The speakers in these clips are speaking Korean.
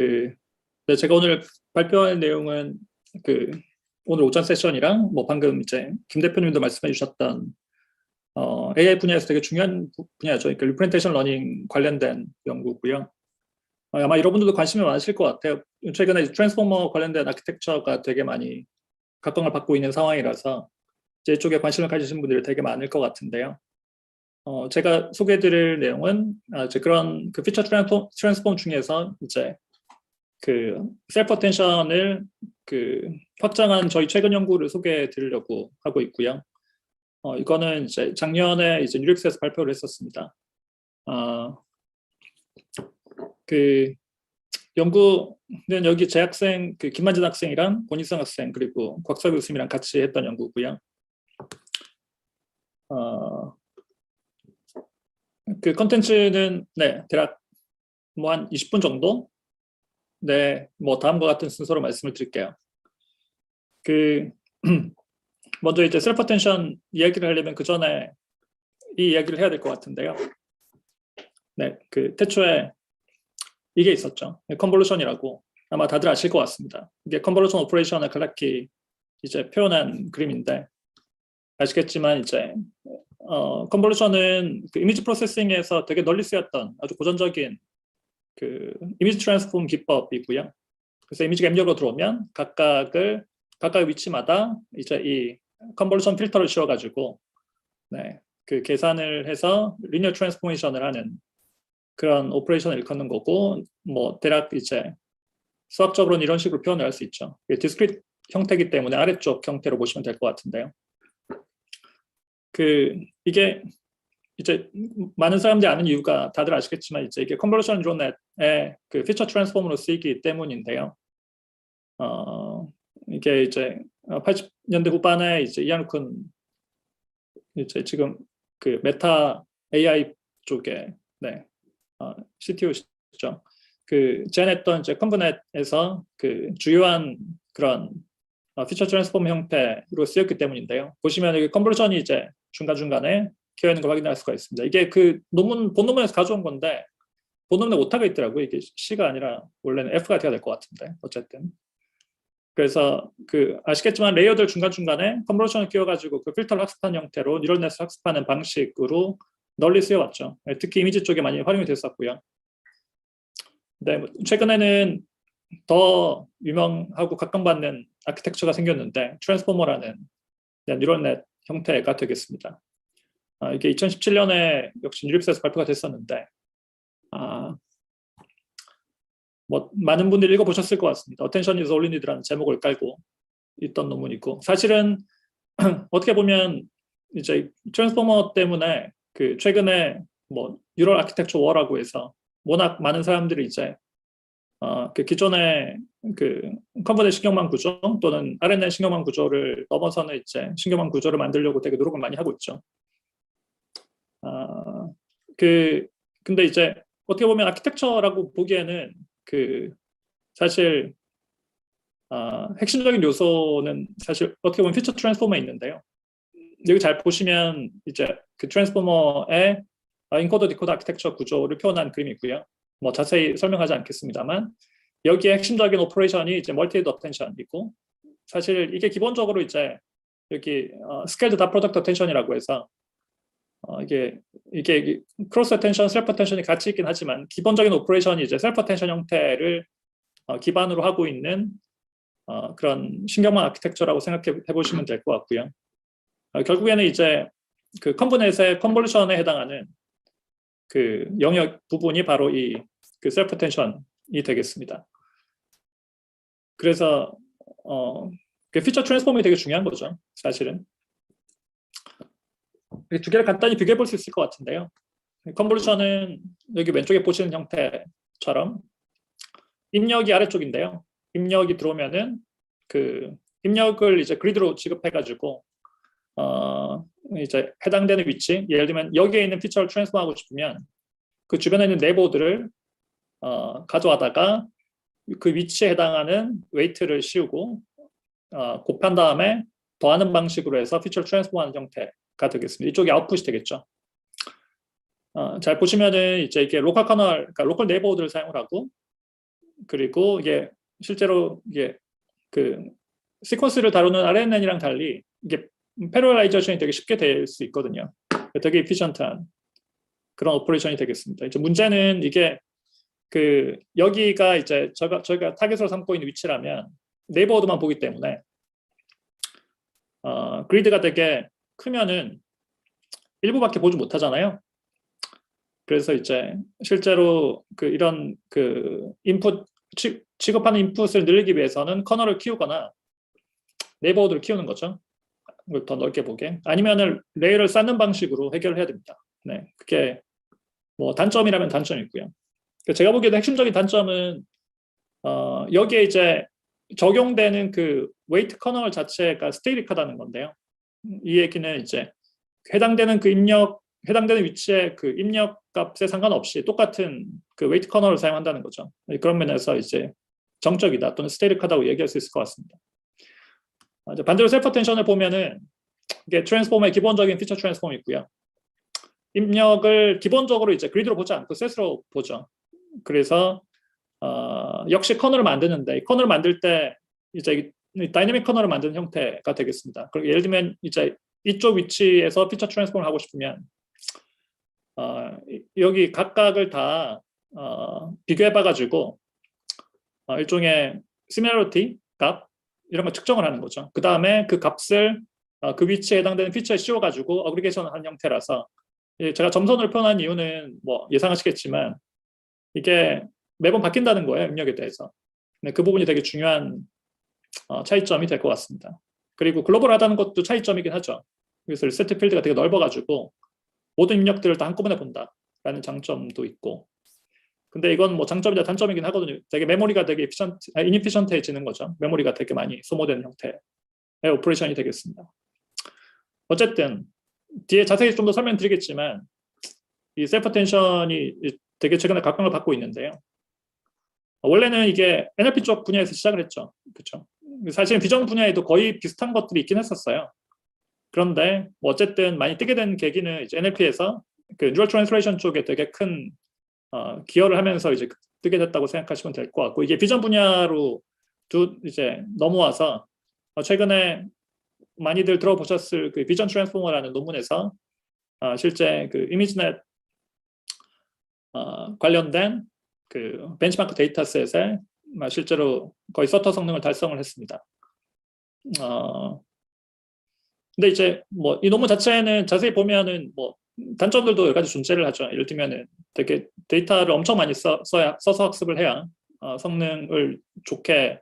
그 네, 제가 오늘 발표할 내용은 그 오늘 오전 세션이랑 뭐 방금 이제 김 대표님도 말씀해 주셨던 AI 분야에서 되게 중요한 분야죠. 그러니까 리프레젠테이션 러닝 관련된 연구고요. 아마 여러분들도 관심이 많으실 것 같아요. 최근에 트랜스포머 관련된 아키텍처가 되게 많이 각광을 받고 있는 상황이라서 이제 이쪽에 관심을 가지신 분들이 되게 많을 것 같은데요. 제가 소개해드릴 내용은 이제 그런 그 피처 트랜스폼 중에서 이제 그 셀프 어텐션을 그 확장한 저희 최근 연구를 소개해 드리려고 하고 있고요. 이거는 이제 작년에 이제 뉴욕스에서 발표를 했었습니다. 그 연구는 여기 재학생 그 김만진 학생이랑 권희성 학생 그리고 곽서 교수님이랑 같이 했던 연구고요. 그 컨텐츠는 네 대략 뭐 한 20분 정도. 네, 뭐 다음과 같은 순서로 말씀을 드릴게요. 그 먼저 이제 셀프 어텐션 이야기를 하려면 그 전에 이 이야기를 해야 될 것 같은데요. 네, 그 태초에 이게 있었죠. 컨볼루션이라고 아마 다들 아실 것 같습니다. 이게 컨볼루션 오퍼레이션을 간략히 이제 표현한 그림인데 아시겠지만 이제 컨볼루션은 그 이미지 프로세싱에서 되게 널리 쓰였던 아주 고전적인 그 이미지 트랜스폼 기법이고요. 그래서 이미지가 입력으로 들어오면 각각의 위치마다 이제 이 컨볼루션 필터를 씌워가지고 네, 그 계산을 해서 리니어 트랜스포메이션을 하는 그런 오퍼레이션을 일컫는 거고, 뭐 대략 이제 수학적으로는 이런 식으로 표현을 할 수 있죠. 디스크리트 형태이기 때문에 아래쪽 형태로 보시면 될 것 같은데요. 그 이게 이제 많은 사람들이 아는 이유가 다들 아시겠지만 이제 이게 컨볼루션 뉴럴넷의 그 피처 트랜스폼으로 쓰이기 때문인데요. 이게 이제 80년대 후반에 이제 이안 쿤 이제 지금 그 메타 AI 쪽에 네 CTO시죠. 그 제안했던 이제 컨브넷에서 그 주요한 그런 피처 트랜스폼 형태로 쓰였기 때문인데요. 보시면 여기 컨볼루션이 이제 중간중간에 끼어 있는 걸 확인할 수가 있습니다. 이게 그 본논문에서 가져온 건데 본논문에 오타가 있더라고요. 이게 C가 아니라 원래는 F가 돼야 될 것 같은데 어쨌든. 그래서 그 아시겠지만 레이어들 중간중간에 컨볼루션을 끼워가지고 그 필터를 학습한 형태로 뉴럴넷을 학습하는 방식으로 널리 쓰여왔죠. 특히 이미지 쪽에 많이 활용이 됐었고요. 네, 최근에는 더 유명하고 각광받는 아키텍처가 생겼는데 트랜스포머라는 뉴럴넷 형태가 되겠습니다. 이게 2017년에 역시 뉴립스에서 발표가 됐었는데 뭐 많은 분들이 읽어보셨을 것 같습니다. Attention is all you need라는 제목을 깔고 있던 논문이고 사실은 어떻게 보면 이제 트랜스포머 때문에 그 최근에 뭐 뉴럴 아키텍처 워라고 해서 워낙 많은 사람들이 이제 그 기존의 그 컨버전 신경망 구조 또는 RNN 신경망 구조를 넘어서는 이제 신경망 구조를 만들려고 되게 노력을 많이 하고 있죠. 근데 이제 어떻게 보면 아키텍처라고 보기에는 그 사실 핵심적인 요소는 사실 어떻게 보면 피처 트랜스포머에 있는데요. 여기 잘 보시면 이제 그 트랜스포머의 인코더 디코더 아키텍처 구조를 표현한 그림이고요. 뭐 자세히 설명하지 않겠습니다만 여기에 핵심적인 오퍼레이션이 이제 멀티 어텐션이고 사실 이게 기본적으로 이제 여기 스케일드 다 프로덕트 어텐션이라고 해서 이게 크로스 어텐션, 셀프 어텐션이 같이 있긴 하지만 기본적인 오퍼레이션이 이제 셀프 어텐션 형태를 기반으로 하고 있는 그런 신경망 아키텍처라고 생각해 보시면 될 것 같고요. 결국에는 이제 그 컨브넷의 컨볼루션에 해당하는 그 영역 부분이 바로 이 그 셀프 어텐션이 되겠습니다. 그래서 그 피처 트랜스폼이 되게 중요한 거죠, 사실은. 두 개를 간단히 비교해 볼 수 있을 것 같은데요. 컨볼루션은 여기 왼쪽에 보시는 형태처럼 입력이 아래쪽인데요. 입력이 들어오면은 그 입력을 이제 그리드로 지급해가지고 이제 해당되는 위치, 예를 들면 여기에 있는 피처를 트랜스폼하고 싶으면 그 주변에 있는 네이버들을 가져와다가 그 위치에 해당하는 웨이트를 씌우고 곱한 다음에 더하는 방식으로 해서 피처를 트랜스폼하는 형태가 되겠습니다. 이쪽이 아웃풋이 되겠죠. 잘 보시면은 이제 이게 로컬 커널, 그러니까 로컬 네이버들을 사용을 하고 그리고 이게 실제로 이게 그 시퀀스를 다루는 RNN이랑 달리 이게 패러라이제이션이 되게 쉽게 될 수 있거든요. 되게 에피션트한 그런 오퍼레이션이 되겠습니다. 이제 문제는 이게 그 여기가 이제 저희가 타겟으로 삼고 있는 위치라면 네이버호드만 보기 때문에 그리드가 되게 크면은 일부밖에 보지 못하잖아요. 그래서 이제 실제로 그 이런 그 인풋 취급하는 인풋을 늘리기 위해서는 커널을 키우거나 네이버호드를 키우는 거죠. 이걸 더 넓게 보게. 아니면은 레이어를 쌓는 방식으로 해결을 해야 됩니다. 네, 그게 뭐 단점이라면 단점이 있고요. 제가 보기에도 핵심적인 단점은 여기에 이제 적용되는 그 웨이트 커널 자체가 스테이릭하다는 건데요. 이 얘기는 이제 해당되는 위치의 그 입력 값에 상관없이 똑같은 그 웨이트 커널을 사용한다는 거죠. 그런 면에서 이제 정적이다 또는 스테이릭하다고 얘기할 수 있을 것 같습니다. 반대로 셀프 텐션을 보면은 이게 트랜스폼의 기본적인 피처 트랜스폼이 있고요. 입력을 기본적으로 이제 그리드로 보지 않고 셋으로 보죠. 그래서 역시 커널을 만드는데 이 커널을 만들 때 이제 다이내믹 커널을 만드는 형태가 되겠습니다. 그리고 예를 들면 이제 이쪽 위치에서 피처 트랜스폼을 하고 싶으면 여기 각각을 다 비교해봐가지고 일종의 시밀러리티 값 이런 걸 측정을 하는 거죠. 그 다음에 그 값을 그 위치에 해당되는 피처에 씌워가지고 어그리게이션을 한 형태라서 제가 점선으로 표현한 이유는 뭐 예상하시겠지만 이게 매번 바뀐다는 거예요. 입력에 대해서. 네, 그 부분이 되게 중요한 차이점이 될 것 같습니다. 그리고 글로벌하다는 것도 차이점이긴 하죠. 그래서 리세트 필드가 되게 넓어가지고 모든 입력들을 다 한꺼번에 본다라는 장점도 있고. 근데 이건 뭐 장점이자 단점이긴 하거든요. 되게 메모리가 되게 이니피션트해지는 거죠. 메모리가 되게 많이 소모되는 형태의 오퍼레이션이 되겠습니다. 어쨌든 뒤에 자세히 좀 더 설명드리겠지만 이 셀프 텐션이 되게 최근에 각광을 받고 있는데요. 원래는 이게 NLP 쪽 분야에서 시작을 했죠. 그렇죠. 사실은 비전 분야에도 거의 비슷한 것들이 있긴 했었어요. 그런데 뭐 어쨌든 많이 뜨게 된 계기는 이제 NLP에서 그 뉴럴 트랜슬레이션 쪽에 되게 큰 기여를 하면서 이제 뜨게 됐다고 생각하시면 될 것 같고, 이게 비전 분야로 이제 넘어와서 최근에 많이들 들어보셨을 그 비전 트랜스포머라는 논문에서 실제 그 이미지넷 관련된 그 벤치마크 데이터셋에 실제로 거의 서터 성능을 달성을 했습니다. 근데 이제 뭐 이 논문 자체는 자세히 보면은 뭐 단점들도 여러 가지 존재를 하죠. 예를 들면은 되게 데이터를 엄청 많이 써서 학습을 해야 성능을 좋게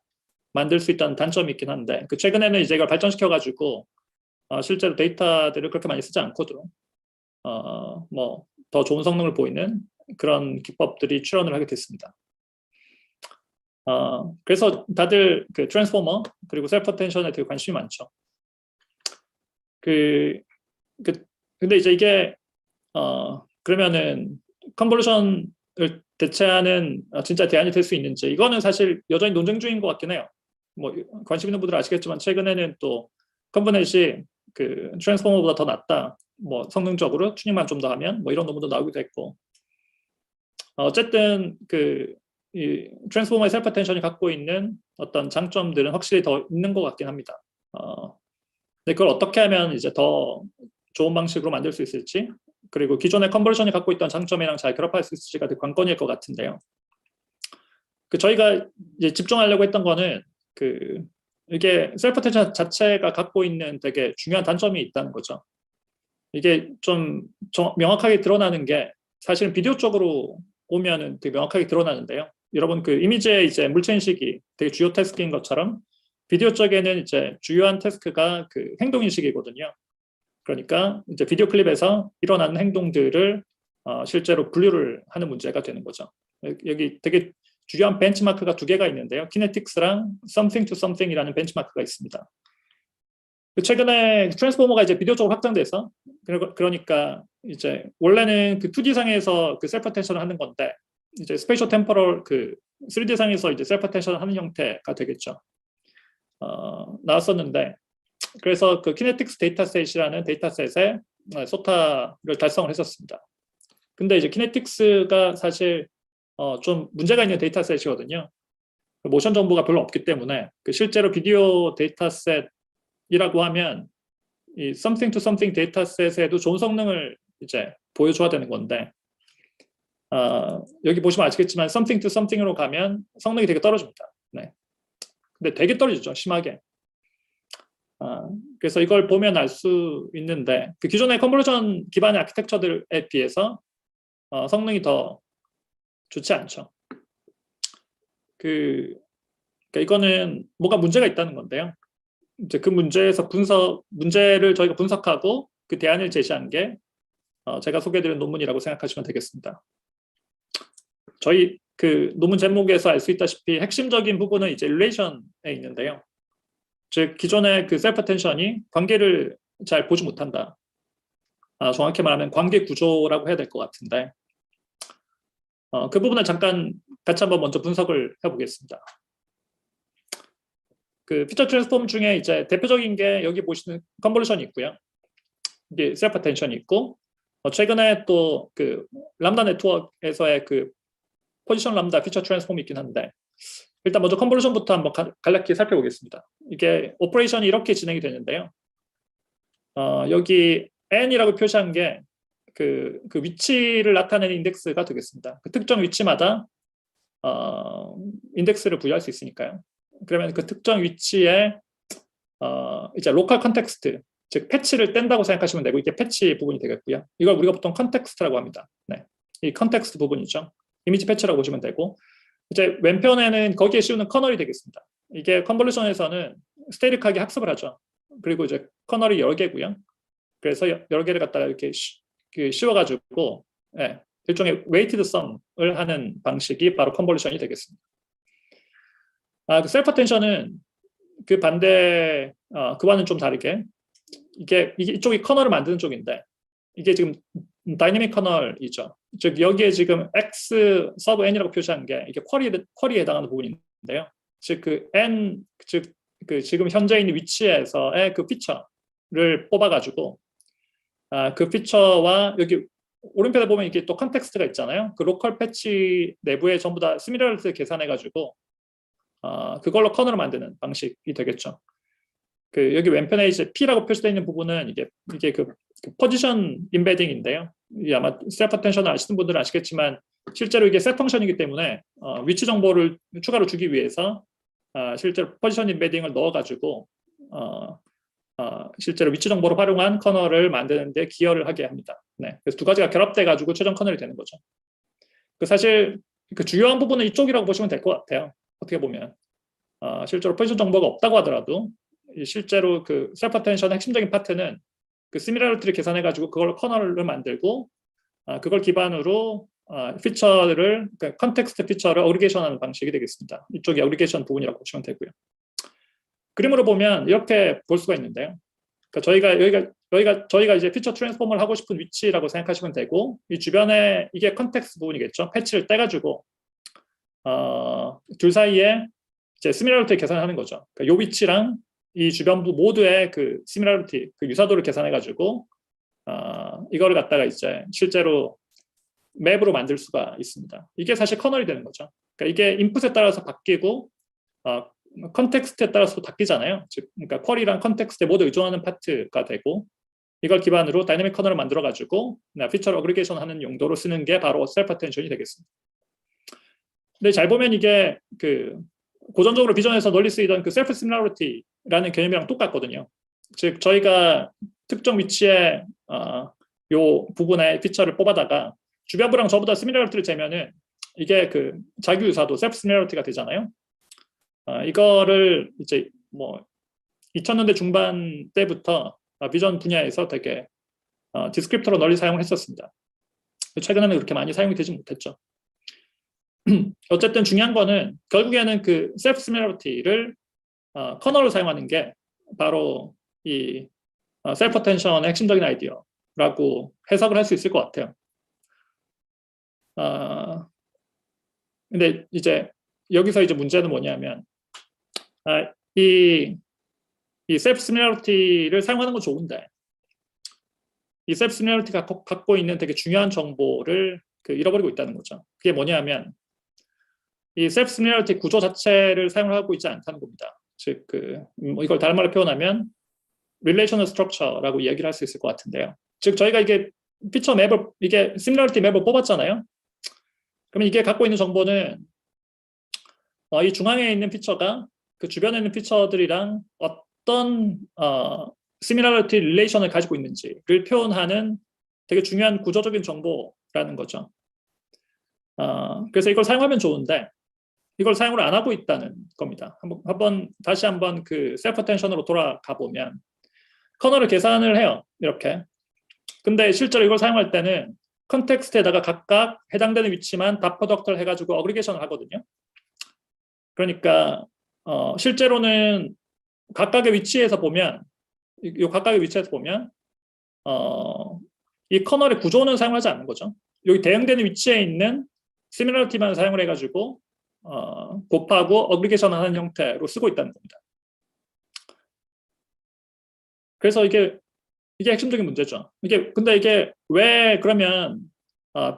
만들 수 있다는 단점이 있긴 한데, 그 최근에는 이제 이걸 발전시켜 가지고 실제로 데이터들을 그렇게 많이 쓰지 않고도 뭐 더 좋은 성능을 보이는 그런 기법들이 출현을 하게 됐습니다. 그래서 다들 그 트랜스포머 그리고 셀프 텐션에 되게 관심이 많죠. 근데 이제 이게 그러면은 컨볼루션을 대체하는 진짜 대안이 될 수 있는지, 이거는 사실 여전히 논쟁 중인 것 같긴 해요. 뭐 관심 있는 분들 아시겠지만 최근에는 또 컨버넷이 그 트랜스포머보다 더 낫다, 뭐 성능적으로 튜닝만 좀 더 하면 뭐 이런 논문도 나오기도 했고, 어쨌든 이 트랜스포머의 셀프 텐션이 갖고 있는 어떤 장점들은 확실히 더 있는 것 같긴 합니다. 근데 그걸 어떻게 하면 이제 더 좋은 방식으로 만들 수 있을지, 그리고 기존의 컨버전이 갖고 있던 장점이랑 잘 결합할 수 있을지가 되게 관건일 것 같은데요. 저희가 이제 집중하려고 했던 거는 이게 셀프 텐션 자체가 갖고 있는 되게 중요한 단점이 있다는 거죠. 이게 좀 명확하게 드러나는 게 사실은 비디오 쪽으로 오면은 되게 명확하게 드러나는데요. 여러분 그 이미지의 이제 물체 인식이 되게 주요 태스크인 것처럼 비디오 쪽에는 이제 주요한 태스크가 그 행동 인식이거든요. 그러니까 이제 비디오 클립에서 일어나는 행동들을 실제로 분류를 하는 문제가 되는 거죠. 여기 되게 중요한 벤치마크가 두 개가 있는데요. 키네틱스랑 something to something이라는 벤치마크가 있습니다. 최근에 트랜스포머가 이제 비디오 쪽으로 확장돼서, 그러니까 이제 원래는 그 2D 상에서 그 셀프 텐션을 하는 건데 이제 스페이셜 템포럴 그 3D 상에서 이제 셀프 텐션을 하는 형태가 되겠죠. 나왔었는데, 그래서 그 키네틱스 데이터셋이라는 데이터셋에 소타를 달성을 했었습니다. 근데 이제 키네틱스가 사실 좀 문제가 있는 데이터셋이거든요. 모션 정보가 별로 없기 때문에 그 실제로 비디오 데이터셋이라고 하면 이 something to something 데이터셋에도 좋은 성능을 이제 보여줘야 되는 건데 여기 보시면 아시겠지만 something to something으로 가면 성능이 되게 떨어집니다. 네. 근데 되게 떨어지죠, 심하게. 그래서 이걸 보면 알 수 있는데 그 기존의 컨볼루션 기반의 아키텍처들에 비해서 성능이 더 좋지 않죠. 그러니까 이거는 뭐가 문제가 있다는 건데요. 이제 그 문제에서 문제를 저희가 분석하고 그 대안을 제시한 게 제가 소개해드린 논문이라고 생각하시면 되겠습니다. 저희 그 논문 제목에서 알 수 있다시피 핵심적인 부분은 이제 릴레이션에 있는데요. 즉 기존의 그 셀프 어텐션이 관계를 잘 보지 못한다. 정확히 말하면 관계 구조라고 해야 될 것 같은데 그 부분을 잠깐 같이 한번 먼저 분석을 해보겠습니다. 그 피처 트랜스폼 중에 이제 대표적인 게 여기 보시는 컨볼루션이 있고요. 이게 셀프 어텐션이 있고 최근에 또 그 람다 네트워크에서의 그 포지션 람다 피처 트랜스폼이 있긴 한데 일단 먼저 컨볼루션부터 한번 간략히 살펴보겠습니다. 이게 오퍼레이션이 이렇게 진행이 되는데요. 여기 n이라고 표시한 게 그 위치를 나타내는 인덱스가 되겠습니다. 그 특정 위치마다 인덱스를 부여할 수 있으니까요. 그러면 그 특정 위치에 이제 로컬 컨텍스트, 즉 패치를 뗀다고 생각하시면 되고 이게 패치 부분이 되겠고요. 이걸 우리가 보통 컨텍스트라고 합니다. 네, 이 컨텍스트 부분이죠. 이미지 패치라고 보시면 되고 이제 왼편에는 거기에 씌우는 커널이 되겠습니다. 이게 컨볼루션에서는 스테릭하게 학습을 하죠. 그리고 이제 커널이 여러 개고요. 그래서 여러 개를 갖다가 이렇게 씌워가지고 일종의 웨이티드 썸을 하는 방식이 바로 컨볼루션이 되겠습니다. 그 셀프 어텐션은 그 반대 그와는 좀 다르게 이게 이쪽이 커널을 만드는 쪽인데 이게 지금 다이내믹 커널이죠. 즉 여기에 지금 x 서브 n이라고 표시한 게 이게 쿼리에 해당하는 부분인데요. 즉 그 n 즉 그 지금 현재 있는 위치에서의 그 피처를 뽑아가지고 그 피처와 여기 오른편에 보면 이게 또 컨텍스트가 있잖아요. 그 로컬 패치 내부에 전부 다 시미러리티를 계산해가지고 그걸로 커널을 만드는 방식이 되겠죠. 그 여기 왼편에 이제 P라고 표시되어 있는 부분은 이게 그 포지션 임베딩인데요. 아마 셀프 어텐션을 아시는 분들은 아시겠지만 실제로 이게 셀 펑션이기 때문에 위치 정보를 추가로 주기 위해서 실제로 포지션 임베딩을 넣어가지고 실제로 위치 정보를 활용한 커널을 만드는 데 기여를 하게 합니다. 네, 그래서 두 가지가 결합돼 가지고 최종 커널이 되는 거죠. 사실 그 주요한 부분은 이쪽이라고 보시면 될 것 같아요. 어떻게 보면 실제로 포지션 정보가 없다고 하더라도 실제로 그 셀프 어텐션의 핵심적인 파트는 그 시미러리티를 계산해 가지고 그걸 커널을 만들고 그걸 기반으로 피처를 그러니까 컨텍스트 피처를 어그리게이션하는 방식이 되겠습니다. 이쪽이 어그리게이션 부분이라고 보시면 되고요. 그림으로 보면 이렇게 볼 수가 있는데요. 그러니까 저희가 이제 피처 트랜스폼을 하고 싶은 위치라고 생각하시면 되고 이 주변에 이게 컨텍스트 부분이겠죠. 패치를 떼가지고 둘 사이에 이제 시미러리티 계산을 하는 거죠. 그러니까 이 위치랑 이 주변부 모두의 그 시미러리티, 그 유사도를 계산해가지고 이거를 갖다가 이제 실제로 맵으로 만들 수가 있습니다. 이게 사실 커널이 되는 거죠. 그러니까 이게 인풋에 따라서 바뀌고 컨텍스트에 따라서 바뀌잖아요. 즉, 그러니까 쿼리랑 컨텍스트에 모두 의존하는 파트가 되고 이걸 기반으로 다이내믹 커널을 만들어가지고 피처 어그리게이션 하는 용도로 쓰는 게 바로 셀프 어텐션이 되겠습니다. 근데 잘 보면 이게 그 고전적으로 비전에서 널리 쓰이던 그 셀프 시밀러리티라는 개념이랑 똑같거든요. 즉 저희가 특정 위치에 요 부분의 피처를 뽑아다가 주변부랑 저보다 시밀러리티를 재면은 이게 그 자기 유사도 셀프 시밀러리티가 되잖아요. 이거를 이제 뭐 2000년대 중반 때부터 비전 분야에서 되게 디스크립터로 널리 사용을 했었습니다. 최근에는 그렇게 많이 사용이 되지 못했죠. 어쨌든 중요한 거는 결국에는 그 셀프 시밀러리티를 커널을 사용하는 게 바로 이 셀프 어텐션의 핵심적인 아이디어라고 해석을 할 수 있을 것 같아요. 근데 이제 여기서 이제 문제는 뭐냐면 이 셀프 시밀러리티를 사용하는 건 좋은데 이 셀프 시밀러리티가 갖고 있는 되게 중요한 정보를 잃어버리고 있다는 거죠. 그게 뭐냐면 이 셀프 시뮬러티 구조 자체를 사용을 하고 있지 않다는 겁니다. 즉, 이걸 다른 말로 표현하면 relational structure라고 얘기를 할 수 있을 것 같은데요. 즉, 저희가 이게 피처 맵을, 이게 시뮬러티 맵을 뽑았잖아요. 그러면 이게 갖고 있는 정보는 이 중앙에 있는 피처가 그 주변에 있는 피처들이랑 어떤 시뮬러티 릴레이션을 가지고 있는지를 표현하는 되게 중요한 구조적인 정보라는 거죠. 그래서 이걸 사용하면 좋은데 이걸 사용을 안 하고 있다는 겁니다. 다시 한번 그 셀프 어텐션으로 돌아가 보면 커널을 계산을 해요. 이렇게. 근데 실제로 이걸 사용할 때는 컨텍스트에다가 각각 해당되는 위치만 닷 프로덕트를 해가지고 어그리게이션을 하거든요. 그러니까 실제로는 각각의 위치에서 보면 이 커널의 구조는 사용하지 않는 거죠. 여기 대응되는 위치에 있는 시뮬러티만 사용을 해가지고 곱하고 어그리게이션 하는 형태로 쓰고 있다는 겁니다. 그래서 이게 핵심적인 문제죠. 근데 이게 왜 그러면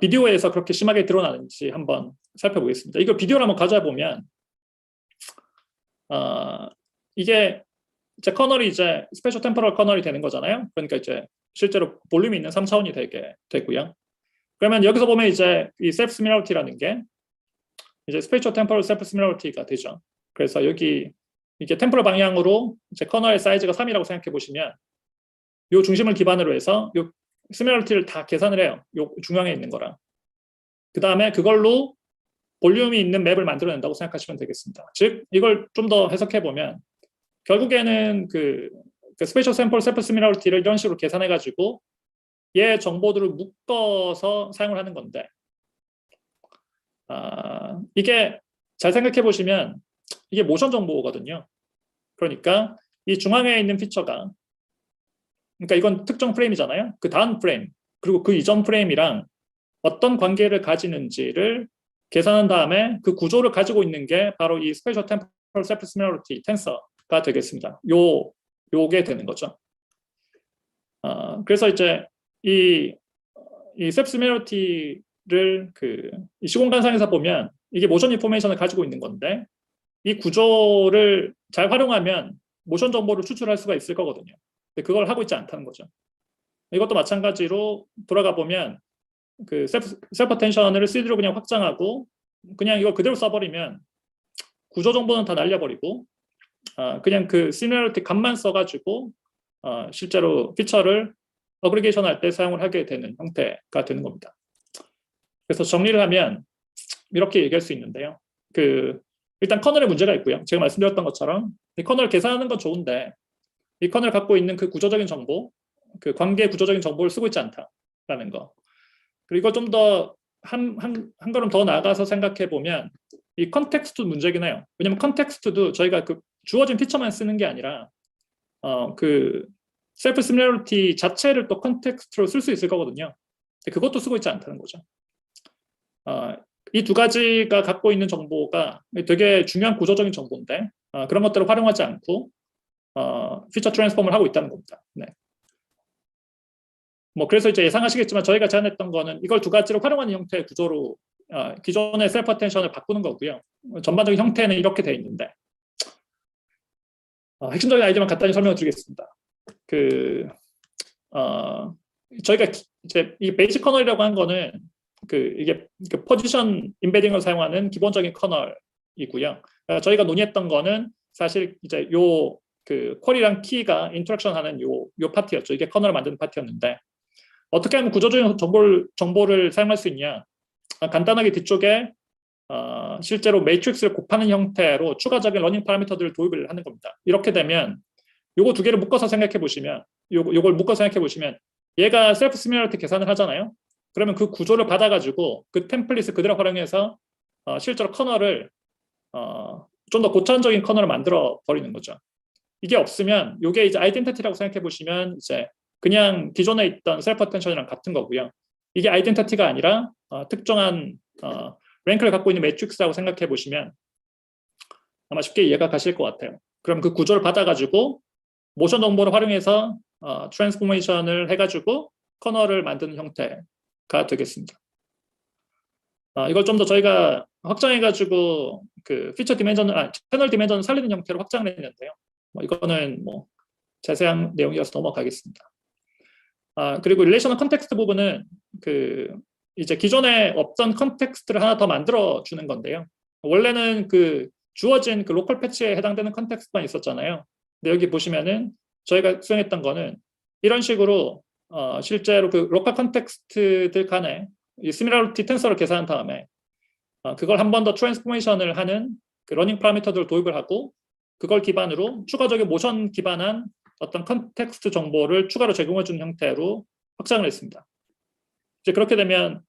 비디오에서 그렇게 심하게 드러나는지 한번 살펴보겠습니다. 이거 비디오를 한번 가져보면 이게 이제 커널이 이제 스페셜 템포럴 커널이 되는 거잖아요. 그러니까 이제 실제로 볼륨이 있는 3차원이 되고요. 그러면 여기서 보면 이제 이 셀프 시뮬러티라는 게 이제 스페셜 템포럴 셀프 시뮬러티가 되죠. 그래서 여기 이게 템포럴 방향으로 이제 커널의 사이즈가 3이라고 생각해 보시면 요 중심을 기반으로 해서 요 시뮬러티를 다 계산을 해요. 요 중앙에 있는 거랑. 그 다음에 그걸로 볼륨이 있는 맵을 만들어낸다고 생각하시면 되겠습니다. 즉 이걸 좀 더 해석해 보면 결국에는 그 스페셜 샘플 셀프 시뮬러티를 이런 식으로 계산해 가지고 얘 정보들을 묶어서 사용을 하는 건데 이게 잘 생각해 보시면 이게 모션 정보거든요. 그러니까 이 중앙에 있는 피처가 그러니까 이건 특정 프레임이잖아요. 그 다음 프레임 그리고 그 이전 프레임이랑 어떤 관계를 가지는지를 계산한 다음에 그 구조를 가지고 있는 게 바로 이 스페셜 템포럴 셀프 시뮬러티 텐서가 되겠습니다. 요게 되는 거죠. 그래서 이제 이 셀프 시뮬러티를 이 시공간상에서 보면 이게 모션 인포메이션을 가지고 있는 건데 이 구조를 잘 활용하면 모션 정보를 추출할 수가 있을 거거든요. 근데 그걸 하고 있지 않다는 거죠. 이것도 마찬가지로 돌아가 보면 그 셀프 어텐션을 CD로 그냥 확장하고 그냥 이거 그대로 써버리면 구조 정보는 다 날려버리고 그냥 그 시뮬러티 값만 써가지고 실제로 피처를 어그리게이션 할 때 사용을 하게 되는 형태가 되는 겁니다. 그래서 정리를 하면 이렇게 얘기할 수 있는데요. 일단 커널에 문제가 있고요. 제가 말씀드렸던 것처럼 이 커널 계산하는 건 좋은데 이 커널 갖고 있는 그 구조적인 정보, 그 관계 구조적인 정보를 쓰고 있지 않다라는 거. 그리고 좀 더 한 걸음 더 나아가서 생각해 보면 이 컨텍스트 문제긴 해요. 왜냐면 컨텍스트도 저희가 그 주어진 피처만 쓰는 게 아니라 그 셀프 시뮬러티 자체를 또 컨텍스트로 쓸 수 있을 거거든요. 그것도 쓰고 있지 않다는 거죠. 이 두 가지가 갖고 있는 정보가 되게 중요한 구조적인 정보인데 그런 것들을 활용하지 않고 피처 트랜스폼을 하고 있다는 겁니다. 네. 그래서 이제 예상하시겠지만 저희가 제안했던 거는 이걸 두 가지로 활용하는 형태의 구조로 기존의 셀프 어텐션을 바꾸는 거고요. 전반적인 형태는 이렇게 돼 있는데 핵심적인 아이디어만 간단히 설명을 드리겠습니다. 저희가 이제 이 베이직 커널이라고 한 거는 이게 포지션 임베딩을 사용하는 기본적인 커널이고요. 저희가 논의했던 거는 사실 이제 퀄이랑 키가 인터랙션 하는 요 파트였죠. 이게 커널을 만드는 파트였는데 어떻게 하면 구조적인 정보를 사용할 수 있냐? 간단하게 뒤쪽에 실제로 매트릭스를 곱하는 형태로 추가적인 러닝 파라미터들을 도입을 하는 겁니다. 이렇게 되면 요거 두 개를 묶어서 생각해 보시면 요걸 묶어서 생각해 보시면 얘가 셀프 시뮬러티 계산을 하잖아요. 그러면 그 구조를 받아가지고 그 템플릿을 그대로 활용해서 실제로 커널을 좀 더 고차원적인 커널을 만들어 버리는 거죠. 이게 없으면 이게 이제 아이덴티티라고 생각해 보시면 이제 그냥 기존에 있던 셀프 어텐션이랑 같은 거고요. 이게 아이덴티티가 아니라 특정한 랭크를 갖고 있는 매트릭스라고 생각해 보시면 아마 쉽게 이해가 가실 것 같아요. 그럼 그 구조를 받아가지고 모션 정보를 활용해서 트랜스포메이션을 해가지고 커널을 만드는 형태가 되겠습니다. 이걸 좀 더 저희가 확장해가지고 그 피처 디멘전, 채널 디멘전을 살리는 형태로 확장을 했는데요. 이거는 뭐 자세한 내용이어서 넘어가겠습니다. 그리고 릴레이셔널 컨텍스트 부분은 그 이제 기존에 없던 컨텍스트를 하나 더 만들어 주는 건데요. 원래는 그 주어진 그 로컬 패치에 해당되는 컨텍스트만 있었잖아요. 근데 여기 보시면은 저희가 수행했던 거는 이런 식으로 실제로 그 로컬 컨텍스트들 간에 이 시밀러리티 텐서를 계산한 다음에 그걸 한 번 더 트랜스포메이션을 하는 그 러닝 파라미터들을 도입을 하고 그걸 기반으로 추가적인 모션 기반한 어떤 컨텍스트 정보를 추가로 제공해 주는 형태로 확장을 했습니다. 이제 그렇게 되면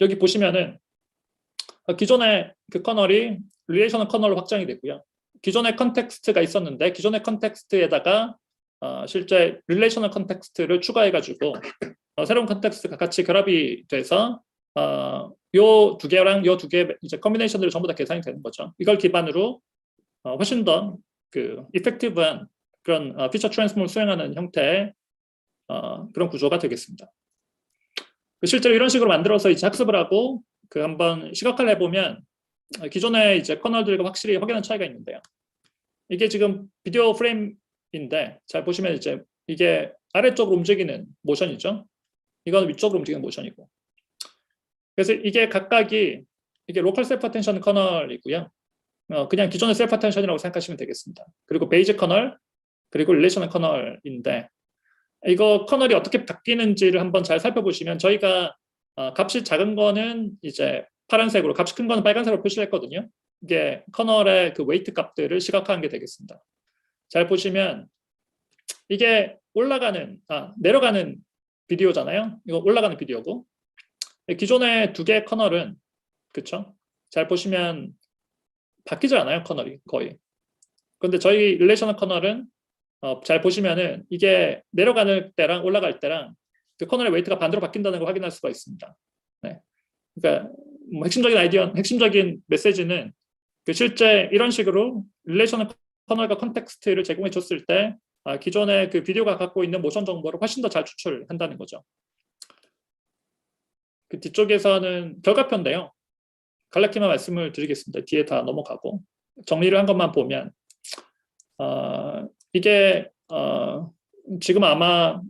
여기 보시면은 기존의 그 커널이 릴레이셔널 커널로 확장이 되고요. 기존의 컨텍스트가 있었는데 기존의 컨텍스트에다가 실제 릴레이셔널 컨텍스트를 추가해가지고 새로운 컨텍스트가 같이 결합이 돼서 요 두 개랑 요 두 개 이제 커뮤니케이션들이 전부 다 계산이 되는 거죠. 이걸 기반으로 훨씬 더 그 이펙티브한 그런 피처 트랜스폼을 수행하는 형태의 그런 구조가 되겠습니다. 실제로 이런 식으로 만들어서 이제 학습을 하고 그 한번 시각화를 해보면 기존의 이제 커널들과 확실히 확연한 차이가 있는데요. 이게 지금 비디오 프레임인데 잘 보시면 이제 이게 아래쪽으로 움직이는 모션이죠. 이건 위쪽으로 움직이는 모션이고. 그래서 이게 각각이 이게 로컬 셀프 어텐션 커널이고요. 그냥 기존의 셀프 어텐션이라고 생각하시면 되겠습니다. 그리고 베이직 커널, 그리고 릴레이셔널 커널인데 이거 커널이 어떻게 바뀌는지를 한번 잘 살펴보시면 저희가 값이 작은 거는 이제 파란색으로, 값이 큰 거는 빨간색으로 표시를 했거든요. 이게 커널의 그 웨이트 값들을 시각화한 게 되겠습니다. 잘 보시면 이게 내려가는 비디오잖아요. 이거 올라가는 비디오고 기존의 두 개의 커널은 그쵸? 잘 보시면 바뀌지 않아요, 커널이 거의. 그런데 저희 릴레이셔널 커널은 잘 보시면은 이게 내려가는 때랑 올라갈 때랑 그 커널의 웨이트가 반대로 바뀐다는 걸 확인할 수가 있습니다. 네. 그러니까 뭐 핵심적인 메시지는 그 실제 이런 식으로 릴레이셔널 커널과 컨텍스트를 제공해 줬을 때 기존의 그 비디오가 갖고 있는 모션 정보를 훨씬 더 잘 추출한다는 거죠. 그 뒤쪽에서는 결과표인데요. 간략히만 말씀을 드리겠습니다. 뒤에 다 넘어가고 정리를 한 것만 보면 이게 지금 아마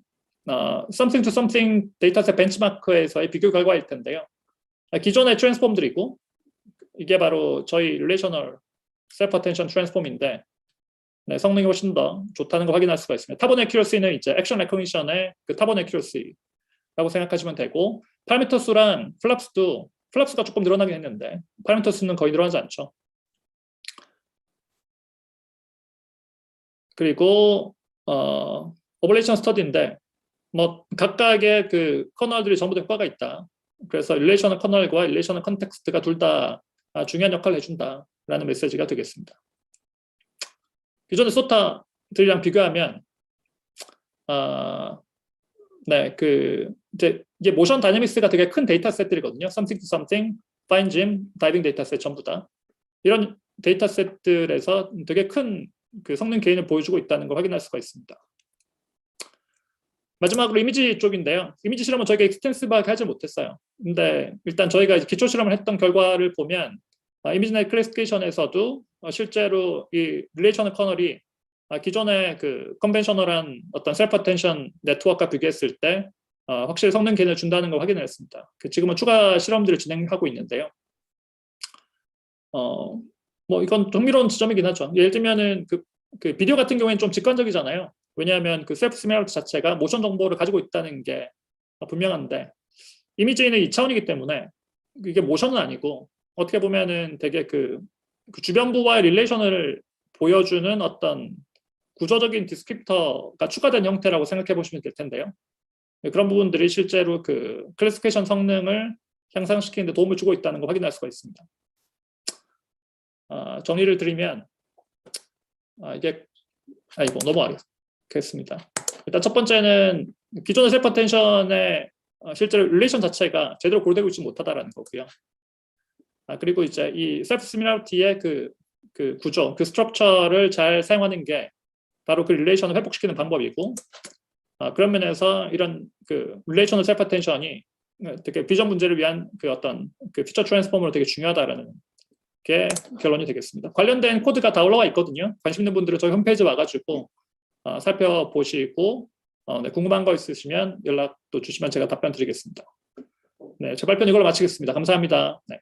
something to something 데이터셋 벤치마크에서의 비교 결과일 텐데요. 기존의 트랜스폼들이고 이게 바로 저희 릴레이셔널 셀프 어텐션 트랜스폼인데 네, 성능이 훨씬 더 좋다는 걸 확인할 수가 있습니다. 타본 애큐러시는 이제 액션 레코니션의 그 타본 애큐러시라고 생각하시면 되고 파라미터 수랑 플랍스가 조금 늘어나긴 했는데 파라미터 수는 거의 늘어나지 않죠. 그리고 오버레이션 스터디인데 뭐 각각의 그 커널들이 전부 다 효과가 있다. 그래서 릴레이셔널 커널과 릴레이셔널 컨텍스트가 둘 다 중요한 역할을 해준다라는 메시지가 되겠습니다. 기존의 소타들이랑 비교하면 네, 이게 모션 다이내믹스가 되게 큰 데이터셋들이거든요. something to something, fine gym, 다이빙 데이터셋 전부 다 이런 데이터셋들에서 되게 큰 그 성능 개인을 보여주고 있다는 걸 확인할 수가 있습니다. 마지막으로 이미지 쪽인데요. 이미지 실험은 저희가 익스텐시브하게 하지 못했어요. 근데 일단 저희가 기초 실험을 했던 결과를 보면 이미지넷 클래시피케이션에서도 실제로 이 릴레이셔널 커널이 기존의 그 컨벤셔널한 어떤 셀프 어텐션 네트워크와 비교했을 때 확실히 성능 개인을 준다는 걸 확인을 했습니다. 지금은 추가 실험들을 진행하고 있는데요. 뭐 이건 흥미로운 지점이긴 하죠. 예를 들면은 그 비디오 같은 경우에는 좀 직관적이잖아요. 왜냐하면 그 셀프 시밀러리티 자체가 모션 정보를 가지고 있다는 게 분명한데 이미지는 2차원이기 때문에 이게 모션은 아니고 어떻게 보면은 되게 그 주변부와의 릴레이션을 보여주는 어떤 구조적인 디스크립터가 추가된 형태라고 생각해 보시면 될 텐데요. 그런 부분들이 실제로 그 클래시피케이션 성능을 향상시키는 데 도움을 주고 있다는 걸 확인할 수가 있습니다. 정리를 드리면 이게 넘어가겠습니다. 일단 첫 번째는 기존의 셀프 어텐션의 실제로 릴레이션 자체가 제대로 고려되고 있지 못하다라는 거고요. 그리고 이제 이 셀프 시밀러리티의 그 구조, 그 스트럭처를 잘 사용하는 게 바로 그 릴레이션을 회복시키는 방법이고 그런 면에서 이런 그 릴레이셔널 셀프 어텐션이 되게 비전 문제를 위한 그 어떤 그 피처 트랜스포머로 되게 중요하다라는 게 결론이 되겠습니다. 관련된 코드가 다 올라와 있거든요. 관심 있는 분들은 저희 홈페이지 와가지고 살펴보시고 네, 궁금한 거 있으시면 연락도 주시면 제가 답변 드리겠습니다. 네, 제 발표는 이걸로 마치겠습니다. 감사합니다. 네.